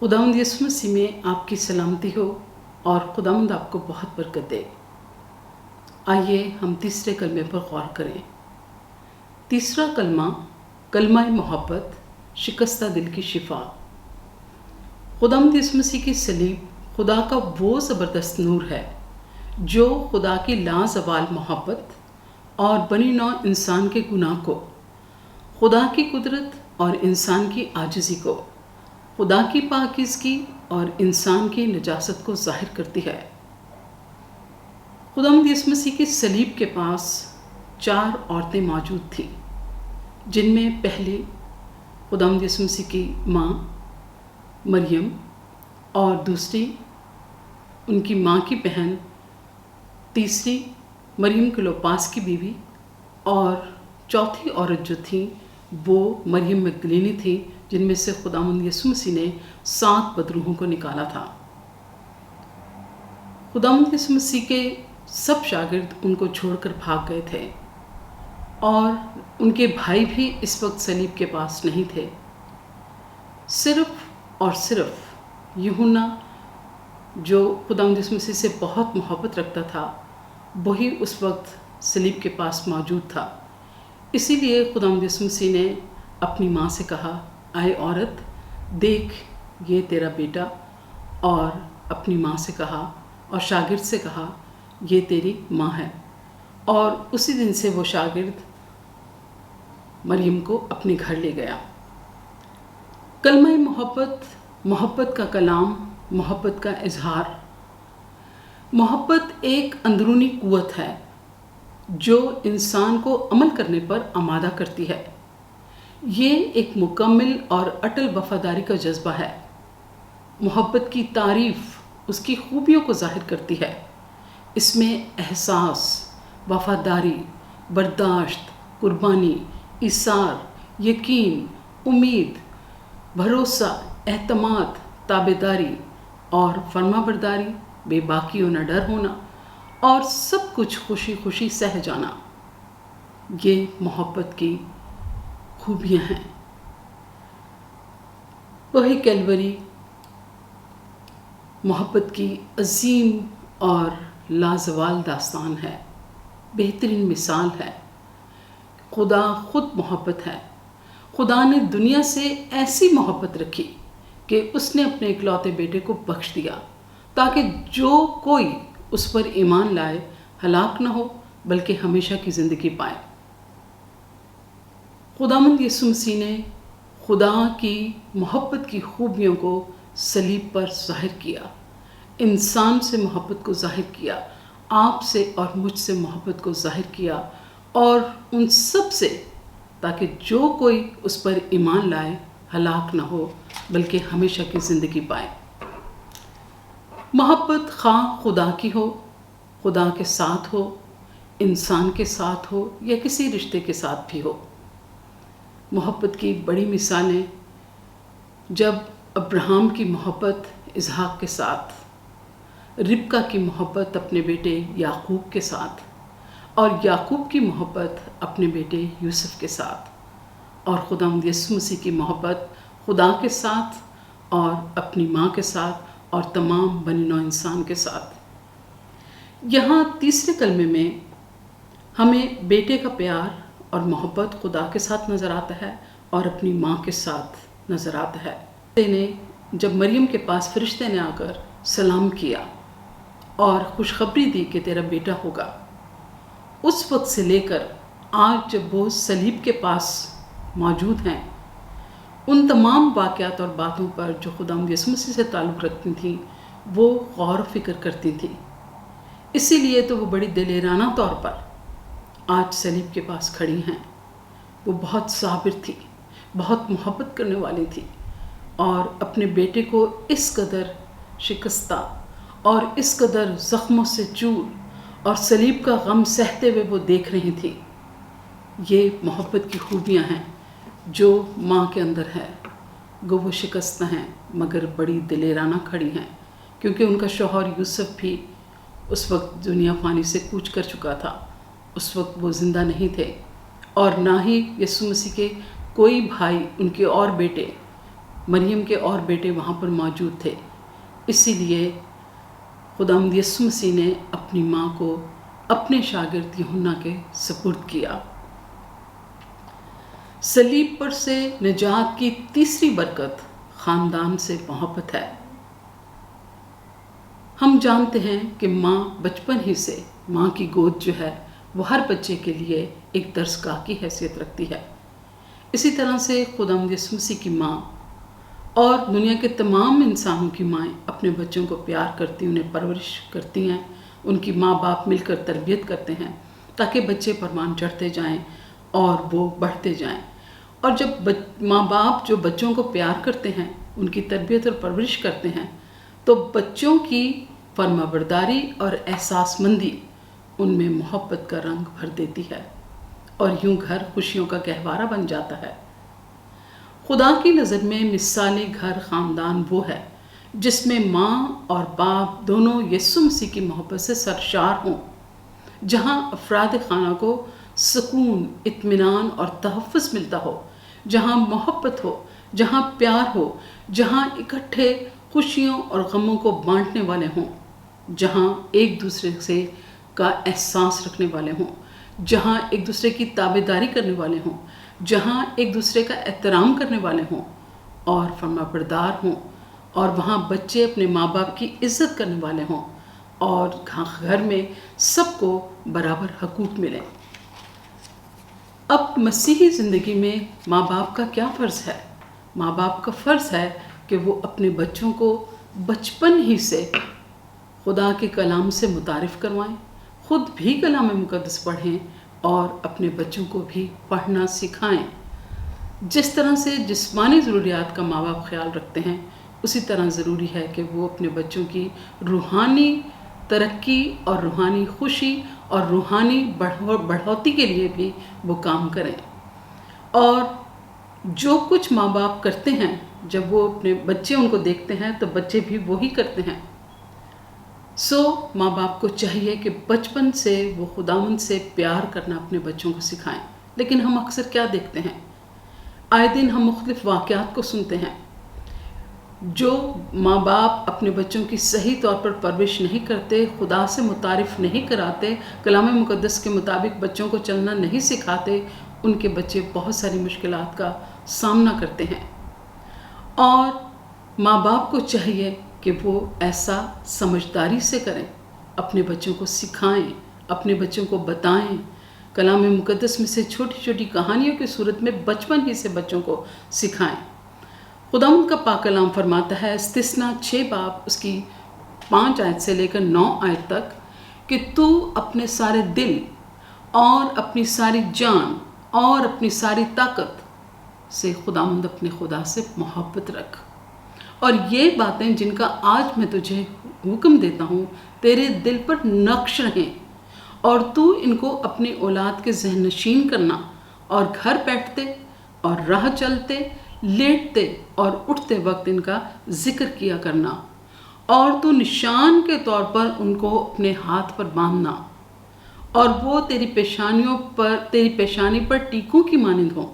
خداوند یسوع مسیح میں آپ کی سلامتی ہو اور خداوند آپ کو بہت برکت دے۔ آئیے ہم تیسرے کلمے پر غور کریں۔ تیسرا کلمہ، کلمہ محبت، شکستہ دل کی شفا۔ خداوند یسوع مسیح کی صلیب خدا کا وہ زبردست نور ہے جو خدا کی لازوال محبت اور بنی نوع انسان کے گناہ کو، خدا کی قدرت اور انسان کی عاجزی کو، خدا کی پاکیزگی اور انسان کی نجاست کو ظاہر کرتی ہے۔ خداوند یسوع مسیح کی صلیب کے پاس 4 عورتیں موجود تھیں، جن میں پہلی خداوند یسوع مسیح کی ماں مریم، اور دوسری ان کی ماں کی بہن، تیسری مریم کلوپاس کی بیوی، اور چوتھی عورت جو تھی وہ مریم مگدلینی تھی، جن میں سے خداوند یسوع مسیح نے 7 بدروحوں کو نکالا تھا۔ خداوند یسوع مسیح کے سب شاگرد ان کو چھوڑ کر بھاگ گئے تھے، اور ان کے بھائی بھی اس وقت صلیب کے پاس نہیں تھے۔ صرف اور صرف یوحنا، جو خداوند یسوع مسیح سے بہت محبت رکھتا تھا، وہی اس وقت صلیب کے پاس موجود تھا۔ اسی لیے خداوند یسوع مسیح نے اپنی ماں سے کہا، اے عورت، دیکھ یہ تیرا بیٹا، اور اپنی ماں سے کہا اور شاگرد سے کہا، یہ تیری ماں ہے۔ اور اسی دن سے وہ شاگرد مریم کو اپنے گھر لے گیا۔ کلمہ محبت، محبت کا کلام، محبت کا اظہار۔ محبت ایک اندرونی قوت ہے جو انسان کو عمل کرنے پر آمادہ کرتی ہے۔ یہ ایک مکمل اور اٹل وفاداری کا جذبہ ہے۔ محبت کی تعریف اس کی خوبیوں کو ظاہر کرتی ہے۔ اس میں احساس، وفاداری، برداشت، قربانی، ایثار، یقین، امید، بھروسہ، اعتماد، تابعداری اور فرما برداری، بے باکی و نہ ڈر ہونا، اور سب کچھ خوشی خوشی سہ جانا، یہ محبت کی خوبیاں ہیں۔ وہی کیلوری محبت کی عظیم اور لازوال داستان ہے، بہترین مثال ہے۔ خدا خود محبت ہے۔ خدا نے دنیا سے ایسی محبت رکھی کہ اس نے اپنے اکلوتے بیٹے کو بخش دیا، تاکہ جو کوئی اس پر ایمان لائے ہلاک نہ ہو بلکہ ہمیشہ کی زندگی پائے۔ خداوند یسوع مسیح نے خدا کی محبت کی خوبیوں کو صلیب پر ظاہر کیا، انسان سے محبت کو ظاہر کیا، آپ سے اور مجھ سے محبت کو ظاہر کیا، اور ان سب سے، تاکہ جو کوئی اس پر ایمان لائے ہلاک نہ ہو بلکہ ہمیشہ کی زندگی پائے۔ محبت خواہ خدا کی ہو، خدا کے ساتھ ہو، انسان کے ساتھ ہو، یا کسی رشتے کے ساتھ بھی ہو۔ محبت کی بڑی مثالیں، جب ابراہیم کی محبت اسحاق کے ساتھ، ربکہ کی محبت اپنے بیٹے یعقوب کے ساتھ، اور یعقوب کی محبت اپنے بیٹے یوسف کے ساتھ، اور خداوند یسوع مسیح کی محبت خدا کے ساتھ اور اپنی ماں کے ساتھ اور تمام بنی نوع انسان کے ساتھ۔ یہاں تیسرے کلمے میں ہمیں بیٹے کا پیار اور محبت خدا کے ساتھ نظر آتا ہے اور اپنی ماں کے ساتھ نظر آتا ہے۔ جب مریم کے پاس فرشتے نے آ کر سلام کیا اور خوشخبری دی کہ تیرا بیٹا ہوگا، اس وقت سے لے کر آج جب وہ صلیب کے پاس موجود ہیں، ان تمام واقعات اور باتوں پر جو خداوند یسوع مسیح سے تعلق رکھتی تھیں، وہ غور و فکر کرتی تھیں۔ اسی لیے تو وہ بڑی دلیرانہ طور پر آج صلیب کے پاس کھڑی ہیں۔ وہ بہت صابر تھی، بہت محبت کرنے والی تھی، اور اپنے بیٹے کو اس قدر شکستہ اور اس قدر زخموں سے چور اور صلیب کا غم سہتے ہوئے وہ دیکھ رہی تھی۔ یہ محبت کی خوبیاں ہیں جو ماں کے اندر ہے۔ گو وہ شکستہ ہیں مگر بڑی دلیرانہ کھڑی ہیں، کیونکہ ان کا شوہر یوسف بھی اس وقت دنیا فانی سے کوچ کر چکا تھا۔ اس وقت وہ زندہ نہیں تھے، اور نہ ہی یسوع مسیح کے کوئی بھائی، ان کے اور بیٹے مریم کے اور بیٹے وہاں پر موجود تھے، اسی لیے خداوند یسوع مسیح نے اپنی ماں کو اپنے شاگرد یوحنا کے سپرد کیا۔ صلیب پر سے نجات کی تیسری برکت خاندان سے محبت ہے۔ ہم جانتے ہیں کہ ماں بچپن ہی سے، ماں کی گود جو ہے وہ ہر بچے کے لیے ایک درسگاہ کی حیثیت رکھتی ہے۔ اسی طرح سے خداوند یسوع مسیح کی ماں اور دنیا کے تمام انسانوں کی مائیں اپنے بچوں کو پیار کرتی، انہیں پرورش کرتی ہیں، ان کی ماں باپ مل کر تربیت کرتے ہیں تاکہ بچے پروان چڑھتے جائیں اور وہ بڑھتے جائیں۔ اور جب ماں باپ جو بچوں کو پیار کرتے ہیں، ان کی تربیت اور پرورش کرتے ہیں، تو بچوں کی فرما برداری اور احساس مندی ان میں محبت کا رنگ بھر دیتی ہے، اور یوں گھر خوشیوں کا گہوارہ بن جاتا ہے۔ خدا کی نظر میں مثالی گھر خاندان وہ ہے جس میں ماں اور باپ دونوں یسوع مسیح کی محبت سے سرشار ہوں، جہاں افراد خانہ کو سکون، اطمینان اور تحفظ ملتا ہو، جہاں محبت ہو، جہاں پیار ہو، جہاں اکٹھے خوشیوں اور غموں کو بانٹنے والے ہوں، جہاں ایک دوسرے سے کا احساس رکھنے والے ہوں، جہاں ایک دوسرے کی تابعداری کرنے والے ہوں، جہاں ایک دوسرے کا احترام کرنے والے ہوں اور فرما بردار ہوں، اور وہاں بچے اپنے ماں باپ کی عزت کرنے والے ہوں، اور گھر میں سب کو برابر حقوق ملیں۔ اب مسیحی زندگی میں ماں باپ کا کیا فرض ہے؟ ماں باپ کا فرض ہے کہ وہ اپنے بچوں کو بچپن ہی سے خدا کے کلام سے متعارف کروائیں، خود بھی کلام مقدس پڑھیں اور اپنے بچوں کو بھی پڑھنا سکھائیں۔ جس طرح سے جسمانی ضروریات کا ماں باپ خیال رکھتے ہیں، اسی طرح ضروری ہے کہ وہ اپنے بچوں کی روحانی ترقی اور روحانی خوشی اور روحانی بڑھوتی کے لیے بھی وہ کام کریں۔ اور جو کچھ ماں باپ کرتے ہیں، جب وہ اپنے بچے ان کو دیکھتے ہیں تو بچے بھی وہی کرتے ہیں۔ ماں باپ کو چاہیے کہ بچپن سے وہ خداوند سے پیار کرنا اپنے بچوں کو سکھائیں۔ لیکن ہم اکثر کیا دیکھتے ہیں؟ آئے دن ہم مختلف واقعات کو سنتے ہیں۔ جو ماں باپ اپنے بچوں کی صحیح طور پر پرورش نہیں کرتے، خدا سے متعارف نہیں کراتے، کلام مقدس کے مطابق بچوں کو چلنا نہیں سکھاتے، ان کے بچے بہت ساری مشکلات کا سامنا کرتے ہیں۔ اور ماں باپ کو چاہیے کہ وہ ایسا سمجھداری سے کریں، اپنے بچوں کو سکھائیں، اپنے بچوں کو بتائیں، کلام مقدس میں سے چھوٹی چھوٹی کہانیوں کی صورت میں بچپن ہی سے بچوں کو سکھائیں۔ خداوند کا پاک کلام فرماتا ہے، استثنا 6 باب اس کی 5 آیت سے لے کر 9 آیت تک، کہ تو اپنے سارے دل اور اپنی ساری جان اور اپنی ساری طاقت سے خداوند اپنے خدا سے محبت رکھ، اور یہ باتیں جن کا آج میں تجھے حکم دیتا ہوں تیرے دل پر نقش رہیں، اور تو ان کو اپنی اولاد کے ذہن نشین کرنا، اور گھر بیٹھتے اور راہ چلتے، لیٹتے اور اٹھتے وقت ان کا ذکر کیا کرنا، اور تو نشان کے طور پر ان کو اپنے ہاتھ پر باندھنا، اور وہ تیری پیشانی پر ٹیکوں کی مانند ہوں،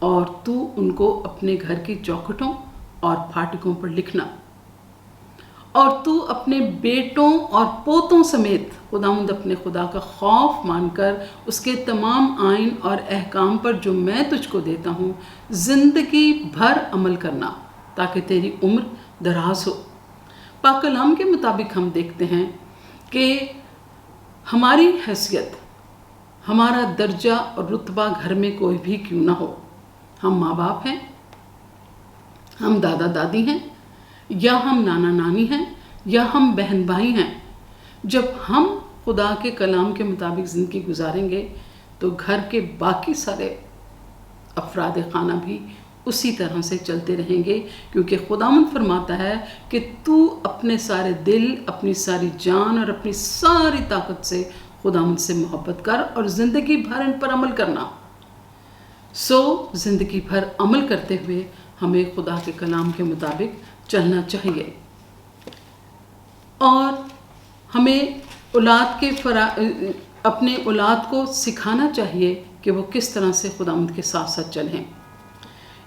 اور تو ان کو اپنے گھر کی چوکھٹوں اور پھاٹکوں پر لکھنا، اور تو اپنے بیٹوں اور پوتوں سمیت خداوند اپنے خدا کا خوف مان کر اس کے تمام آئین اور احکام پر جو میں تجھ کو دیتا ہوں زندگی بھر عمل کرنا، تاکہ تیری عمر دراز ہو۔ پاک کلام کے مطابق ہم دیکھتے ہیں کہ ہماری حیثیت، ہمارا درجہ اور رتبہ گھر میں کوئی بھی کیوں نہ ہو، ہم ماں باپ ہیں، ہم دادا دادی ہیں، یا ہم نانا نانی ہیں، یا ہم بہن بھائی ہیں، جب ہم خدا کے کلام کے مطابق زندگی گزاریں گے تو گھر کے باقی سارے افراد خانہ بھی اسی طرح سے چلتے رہیں گے، کیونکہ خداوند فرماتا ہے کہ تو اپنے سارے دل، اپنی ساری جان اور اپنی ساری طاقت سے خداوند سے محبت کر اور زندگی بھر ان پر عمل کرنا۔ زندگی بھر عمل کرتے ہوئے ہمیں خدا کے کلام کے مطابق چلنا چاہیے، اور ہمیں اپنے اولاد کو سکھانا چاہیے کہ وہ کس طرح سے خداوند کے ساتھ ساتھ چلیں۔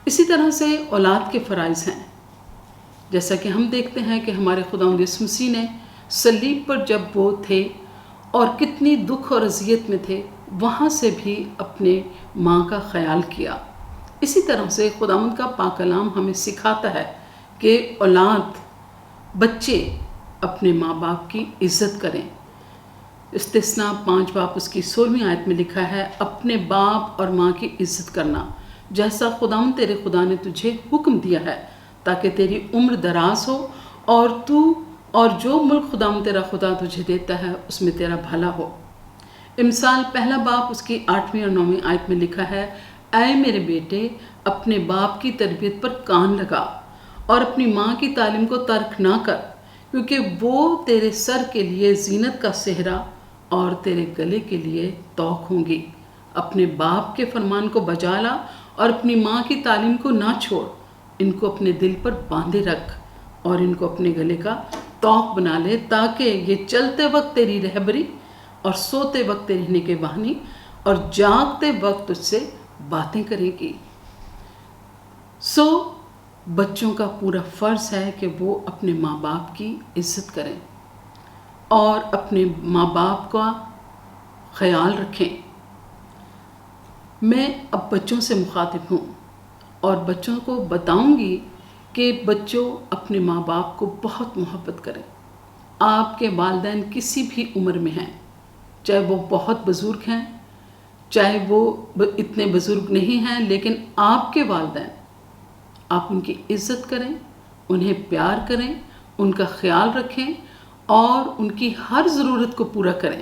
اسی طرح سے اولاد کے فرائض ہیں، جیسا کہ ہم دیکھتے ہیں کہ ہمارے خداوند یسوع مسیح نے صلیب پر جب وہ تھے اور کتنی دکھ اور اذیت میں تھے، وہاں سے بھی اپنے ماں کا خیال کیا۔ اسی طرح سے خداوند کا پاک کلام ہمیں سکھاتا ہے کہ اولاد، بچے اپنے ماں باپ کی عزت کریں۔ استثناء 5 باب اس کی 16ویں آیت میں لکھا ہے، اپنے باپ اور ماں کی عزت کرنا جیسا خداوند تیرے خدا نے تجھے حکم دیا ہے، تاکہ تیری عمر دراز ہو اور تو اور جو ملک خداوند تیرا خدا تجھے دیتا ہے اس میں تیرا بھلا ہو۔ امثال 1 باب اس کی 8ویں اور 9ویں آیت میں لکھا ہے، اے میرے بیٹے، اپنے باپ کی تربیت پر کان لگا اور اپنی ماں کی تعلیم کو ترک نہ کر، کیونکہ وہ تیرے سر کے لیے زینت کا سہرا اور تیرے گلے کے لیے توق ہوں گی۔ اپنے باپ کے فرمان کو بجا لا اور اپنی ماں کی تعلیم کو نہ چھوڑ، ان کو اپنے دل پر باندھے رکھ اور ان کو اپنے گلے کا توق بنا لے، تاکہ یہ چلتے وقت تیری رہبری اور سوتے وقت تیری نگہبانی اور جاگتے وقت تجھ سے باتیں کرے گی۔ بچوں کا پورا فرض ہے کہ وہ اپنے ماں باپ کی عزت کریں اور اپنے ماں باپ کا خیال رکھیں۔ میں اب بچوں سے مخاطب ہوں اور بچوں کو بتاؤں گی کہ بچوں اپنے ماں باپ کو بہت محبت کریں۔ آپ کے والدین کسی بھی عمر میں ہیں، چاہے وہ بہت بزرگ ہیں، چاہے وہ اتنے بزرگ نہیں ہیں، لیکن آپ کے والدین، آپ ان کی عزت کریں، انہیں پیار کریں، ان کا خیال رکھیں اور ان کی ہر ضرورت کو پورا کریں۔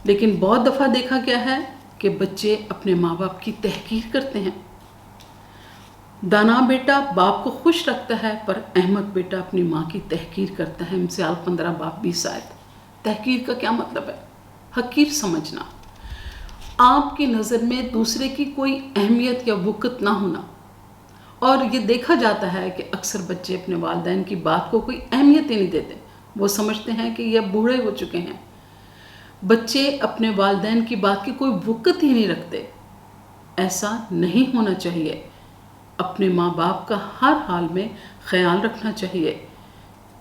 لیکن بہت دفعہ دیکھا گیا ہے کہ بچے اپنے ماں باپ کی تحقیر کرتے ہیں۔ دانا بیٹا باپ کو خوش رکھتا ہے، پر احمق بیٹا اپنی ماں کی تحقیر کرتا ہے۔ امثال 15 باب 20 آیت۔ تحقیر کا کیا مطلب ہے؟ حقیر سمجھنا، آپ کی نظر میں دوسرے کی کوئی اہمیت یا وقت نہ ہونا۔ اور یہ دیکھا جاتا ہے کہ اکثر بچے اپنے والدین کی بات کو کوئی اہمیت ہی نہیں دیتے، وہ سمجھتے ہیں کہ یہ بوڑھے ہو چکے ہیں۔ بچے اپنے والدین کی بات کی کوئی وقت ہی نہیں رکھتے، ایسا نہیں ہونا چاہیے۔ اپنے ماں باپ کا ہر حال میں خیال رکھنا چاہیے۔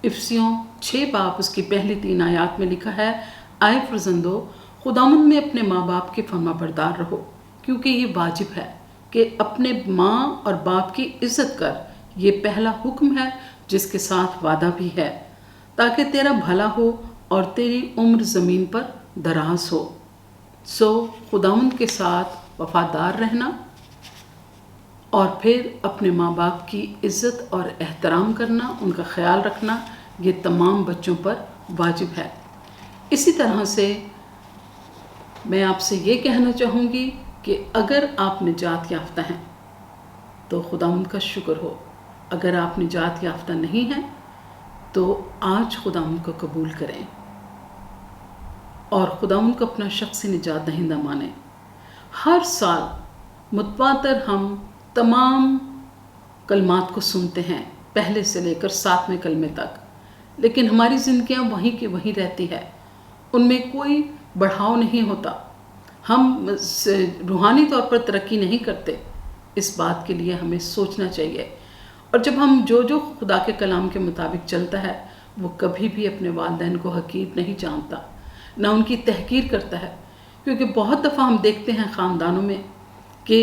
افسیوں 6 باب اس کی پہلی 3 آیات میں لکھا ہے، اے فرزندو، خداوند میں اپنے ماں باپ کے فرما بردار رہو، کیونکہ یہ واجب ہے کہ اپنے ماں اور باپ کی عزت کر۔ یہ پہلا حکم ہے جس کے ساتھ وعدہ بھی ہے، تاکہ تیرا بھلا ہو اور تیری عمر زمین پر دراز ہو۔ خداوند کے ساتھ وفادار رہنا اور پھر اپنے ماں باپ کی عزت اور احترام کرنا، ان کا خیال رکھنا، یہ تمام بچوں پر واجب ہے۔ اسی طرح سے میں آپ سے یہ کہنا چاہوں گی کہ اگر آپ نجات یافتہ ہیں تو خداوند کا شکر ہو، اگر آپ نجات یافتہ نہیں ہیں تو آج خداوند کو قبول کریں اور خداوند کو اپنا شخصی نجات دہندہ مانیں۔ ہر سال متواتر ہم تمام کلمات کو سنتے ہیں، پہلے سے لے کر 7ویں کلمے تک، لیکن ہماری زندگیاں وہیں کی وہیں رہتی ہے، ان میں کوئی بڑھاؤ نہیں ہوتا، ہم روحانی طور پر ترقی نہیں کرتے۔ اس بات کے لیے ہمیں سوچنا چاہیے، اور جب ہم جو خدا کے کلام کے مطابق چلتا ہے، وہ کبھی بھی اپنے والدین کو حقیر نہیں جانتا، نہ ان کی تحقیر کرتا ہے۔ کیونکہ بہت دفعہ ہم دیکھتے ہیں خاندانوں میں کہ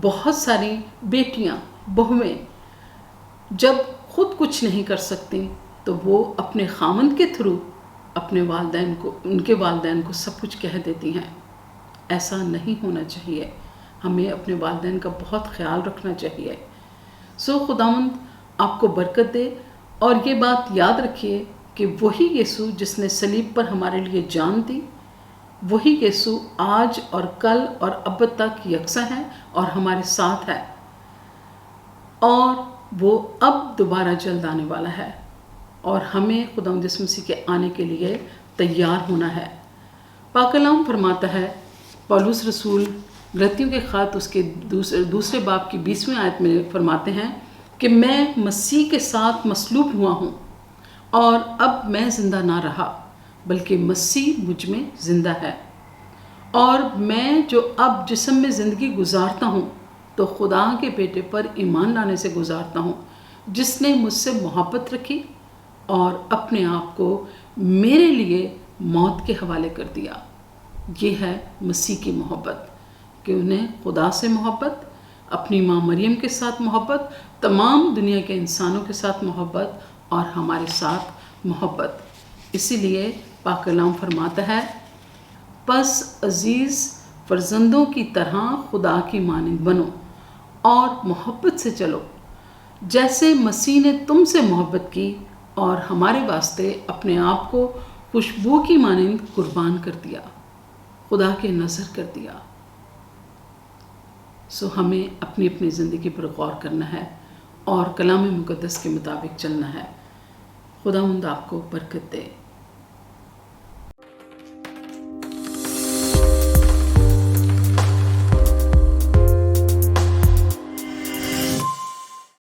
بہت ساری بیٹیاں، بہویں جب خود کچھ نہیں کر سکتی تو وہ اپنے خامند کے تھرو اپنے والدین کو، ان کے والدین کو سب کچھ کہہ دیتی ہیں۔ ایسا نہیں ہونا چاہیے، ہمیں اپنے والدین کا بہت خیال رکھنا چاہیے۔ خداوند آپ کو برکت دے، اور یہ بات یاد رکھیے کہ وہی یسوع جس نے صلیب پر ہمارے لیے جان دی، وہی یسوع آج اور کل اور ابد تک یکساں ہے اور ہمارے ساتھ ہے، اور وہ اب دوبارہ جلد آنے والا ہے، اور ہمیں خداوند یسوع مسیح کے آنے کے لیے تیار ہونا ہے۔ پاک کلام فرماتا ہے، پولس رسول غلاطیوں کے خط اس کے دوسرے باب کی 20ویں آیت میں فرماتے ہیں کہ میں مسیح کے ساتھ مصلوب ہوا ہوں، اور اب میں زندہ نہ رہا بلکہ مسیح مجھ میں زندہ ہے، اور میں جو اب جسم میں زندگی گزارتا ہوں تو خدا کے بیٹے پر ایمان لانے سے گزارتا ہوں جس نے مجھ سے محبت رکھی اور اپنے آپ کو میرے لیے موت کے حوالے کر دیا۔ یہ ہے مسیح کی محبت کہ انہیں خدا سے محبت، اپنی ماں مریم کے ساتھ محبت، تمام دنیا کے انسانوں کے ساتھ محبت اور ہمارے ساتھ محبت۔ اسی لیے پاک کلام فرماتا ہے، پس عزیز فرزندوں کی طرح خدا کی مانند بنو اور محبت سے چلو، جیسے مسیح نے تم سے محبت کی اور ہمارے واسطے اپنے آپ کو خوشبو کی مانند قربان کر دیا، خدا کے نظر کر دیا۔ سو ہمیں اپنی اپنی زندگی پر غور کرنا ہے اور کلام مقدس کے مطابق چلنا ہے۔ خداوند آپ کو برکت دے۔